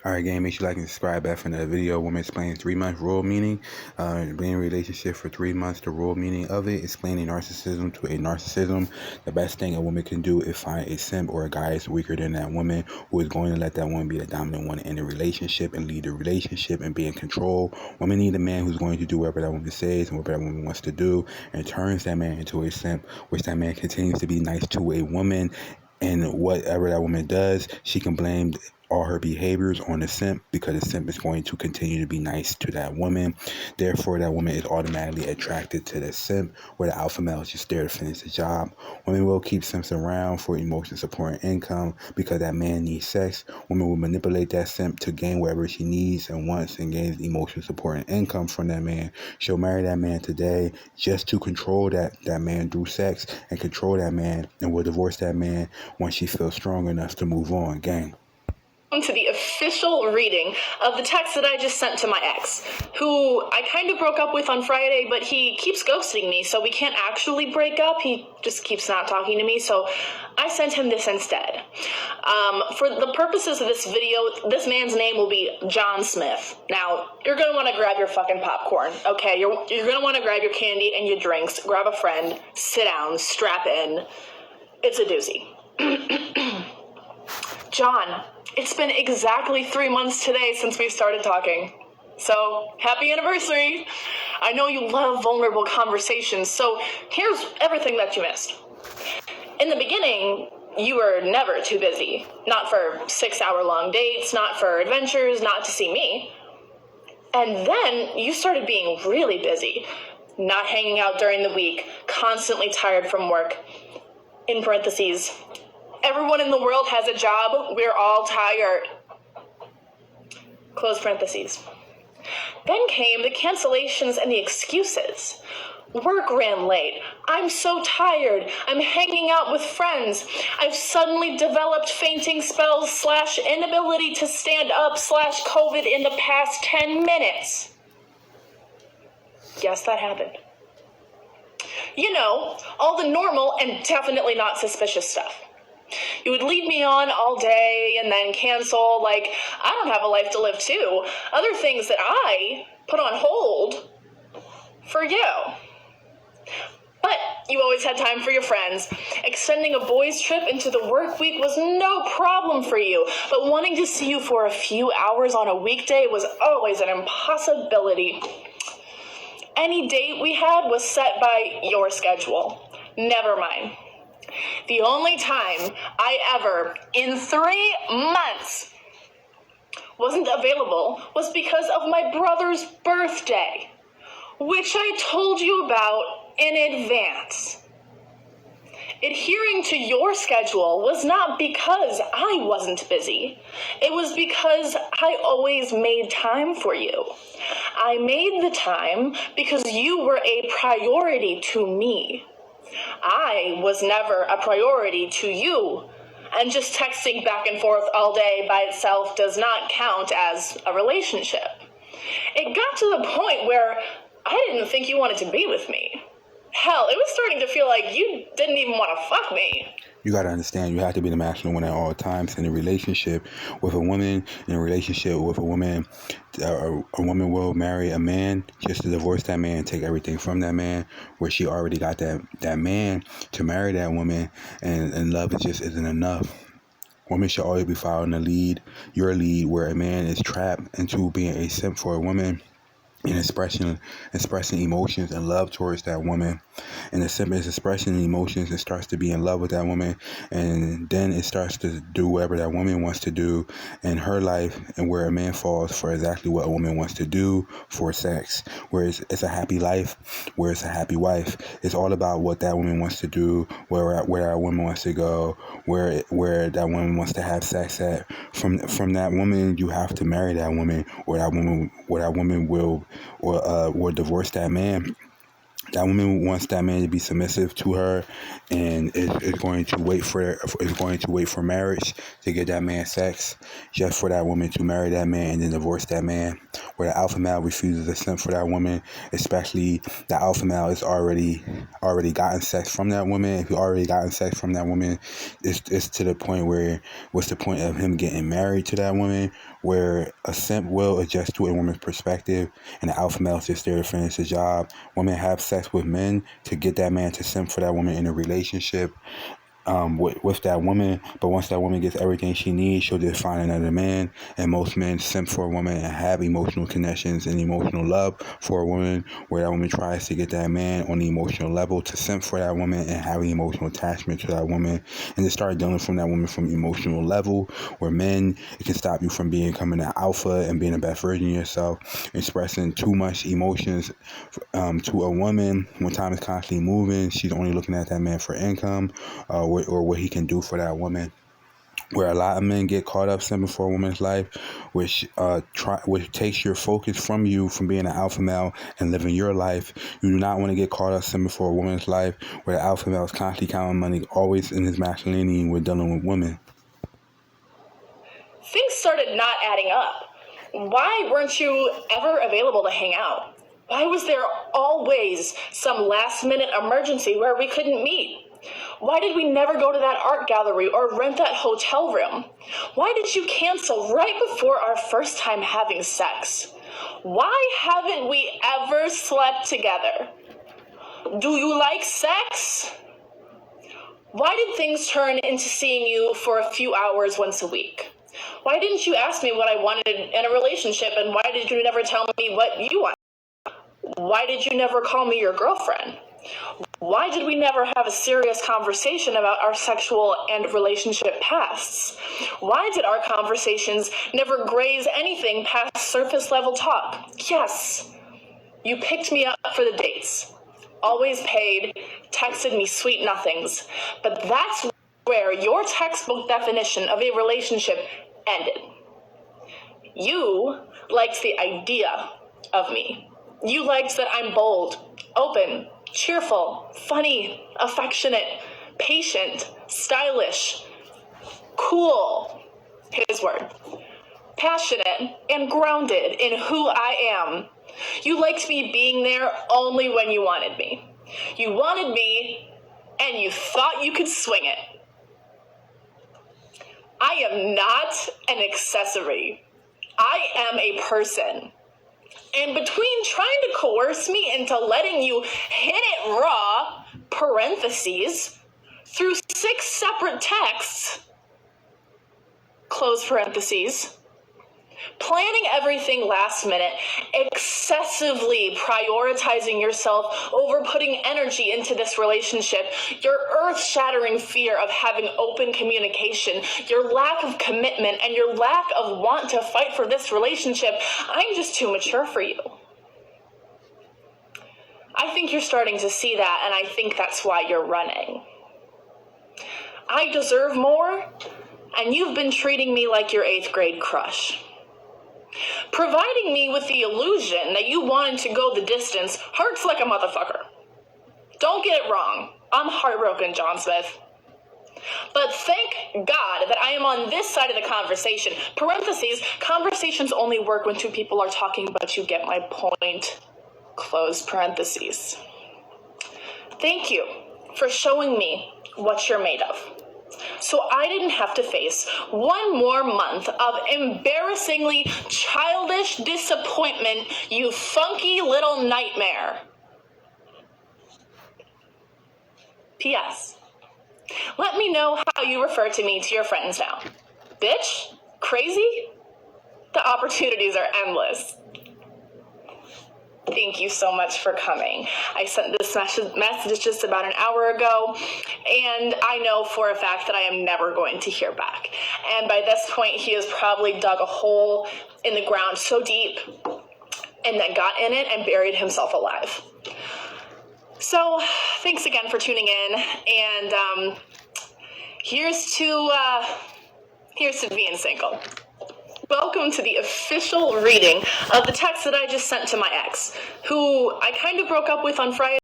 Alright, gang, make sure you like and subscribe back from the video. Woman explains 3 month rule meaning. Being in a relationship for 3 months, the rule meaning of it, explaining narcissism to a narcissism. The best thing a woman can do is find a simp or a guy that's weaker than that woman, who is going to let that woman be the dominant one in the relationship and lead the relationship and be in control. Women need a man who's going to do whatever that woman says and whatever that woman wants to do, and turns that man into a simp, which that man continues to be nice to a woman. And whatever that woman does, she can blame all her behaviors on the simp, because the simp is going to continue to be nice to that woman. Therefore, that woman is automatically attracted to the simp, where the alpha male is just there to finish the job. Women will keep simps around for emotion support and income because that man needs sex. Women will manipulate that simp to gain whatever she needs and wants and gains emotion support and income from that man. She'll marry that man today just to control that man through sex and control that man, and will divorce that man once she feels strong enough to move on, gang. To the official reading of the text that I just sent to my ex, who I kind of broke up with on Friday, but he keeps ghosting me, so we can't actually break up. He just keeps not talking to me, so I sent him this instead. For the purposes of this video, this man's name will be John Smith. Now, you're going to want to grab your fucking popcorn, okay? You're going to want to grab your candy and your drinks, grab a friend, sit down, strap in. It's a doozy. John, it's been exactly 3 months today since we started talking. So, happy anniversary! I know you love vulnerable conversations, so here's everything that you missed. In the beginning, you were never too busy. Not for 6-hour-long dates, not for adventures, not to see me. And then you started being really busy. Not hanging out during the week, constantly tired from work. In parentheses, everyone in the world has a job. We're all tired. Close parentheses. Then came the cancellations and the excuses. Work ran late. I'm so tired. I'm hanging out with friends. I've suddenly developed fainting spells / inability to stand up / COVID in the past 10 minutes. Yes, that happened. You know, all the normal and definitely not suspicious stuff. You would lead me on all day and then cancel, like I don't have a life to live too. Other things that I put on hold for you. But you always had time for your friends. Extending a boys' trip into the work week was no problem for you, but wanting to see you for a few hours on a weekday was always an impossibility. Any date we had was set by your schedule, never mine. The only time I ever, in 3 months, wasn't available was because of my brother's birthday, which I told you about in advance. Adhering to your schedule was not because I wasn't busy. It was because I always made time for you. I made the time because you were a priority to me. I was never a priority to you, and just texting back and forth all day by itself does not count as a relationship. It got to the point where I didn't think you wanted to be with me. Hell, it was starting to feel like you didn't even want to fuck me. You got to understand, you have to be the masculine one at all times. In a relationship with a woman, in a relationship with a woman will marry a man just to divorce that man, take everything from that man, where she already got that man to marry that woman, and love just isn't enough. Women should always be following your lead, where a man is trapped into being a simp for a woman and expressing emotions and love towards that woman. And the simp is expressing emotions and starts to be in love with that woman, and then it starts to do whatever that woman wants to do in her life, and where a man falls for exactly what a woman wants to do for sex, where it's a happy life, where it's a happy wife. It's all about what that woman wants to do, where that woman wants to go, where that woman wants to have sex at. From that woman, you have to marry that woman, or that woman will divorce that man. That woman wants that man to be submissive to her, and is going to wait for marriage to get that man sex, just for that woman to marry that man and then divorce that man. Where the alpha male refuses to simp for that woman, especially the alpha male is already gotten sex from that woman. If he already gotten sex from that woman, it's to the point where what's the point of him getting married to that woman? Where a simp will adjust to a woman's perspective, and the alpha male is just there to finish the job. Women have sex with men to get that man to simp for that woman in a relationship with that woman, but once that woman gets everything she needs, she'll just find another man. And most men simp for a woman and have emotional connections and emotional love for a woman, where that woman tries to get that man on the emotional level to simp for that woman and have an emotional attachment to that woman, and to start dealing from that woman from emotional level. Where men, it can stop you from becoming an alpha and being the best version of yourself. Expressing too much emotions to a woman when time is constantly moving, she's only looking at that man for income, or what he can do for that woman. Where a lot of men get caught up simping for a woman's life, which takes your focus from you from being an alpha male and living your life. You do not want to get caught up simping for a woman's life, where the alpha male is constantly counting money, always in his masculinity when dealing with women. Things started not adding up. Why weren't you ever available to hang out? Why was there always some last-minute emergency where we couldn't meet? Why did we never go to that art gallery or rent that hotel room? Why did you cancel right before our first time having sex? Why haven't we ever slept together? Do you like sex? Why did things turn into seeing you for a few hours once a week? Why didn't you ask me what I wanted in a relationship, and why did you never tell me what you want? Why did you never call me your girlfriend? Why did we never have a serious conversation about our sexual and relationship pasts? Why did our conversations never graze anything past surface level talk? Yes, you picked me up for the dates, always paid, texted me sweet nothings, but that's where your textbook definition of a relationship ended. You liked the idea of me. You liked that I'm bold, open, cheerful, funny, affectionate, patient, stylish, cool, his word, passionate, and grounded in who I am. You liked me being there only when you wanted me. You wanted me, and you thought you could swing it. I am not an accessory. I am a person. And between trying to coerce me into letting you hit it raw, parentheses, through 6 separate texts, close parentheses, planning everything last minute, excessively prioritizing yourself over putting energy into this relationship, your earth-shattering fear of having open communication, your lack of commitment, and your lack of want to fight for this relationship, I'm just too mature for you. I think you're starting to see that, and I think that's why you're running. I deserve more, and you've been treating me like your 8th grade crush. Providing me with the illusion that you wanted to go the distance hurts like a motherfucker. Don't get it wrong. I'm heartbroken, John Smith. But thank God that I am on this side of the conversation. Parentheses, conversations only work when 2 people are talking, but you get my point. Close parentheses. Thank you for showing me what you're made of, so I didn't have to face one more month of embarrassingly childish disappointment, you funky little nightmare. P.S. Let me know how you refer to me to your friends now. Bitch? Crazy? The opportunities are endless. Thank you so much for coming. I sent this message just about an hour ago, and I know for a fact that I am never going to hear back. And by this point, he has probably dug a hole in the ground so deep and then got in it and buried himself alive. So, thanks again for tuning in, and here's to being single. Welcome to the official reading of the text that I just sent to my ex, who I kind of broke up with on Friday.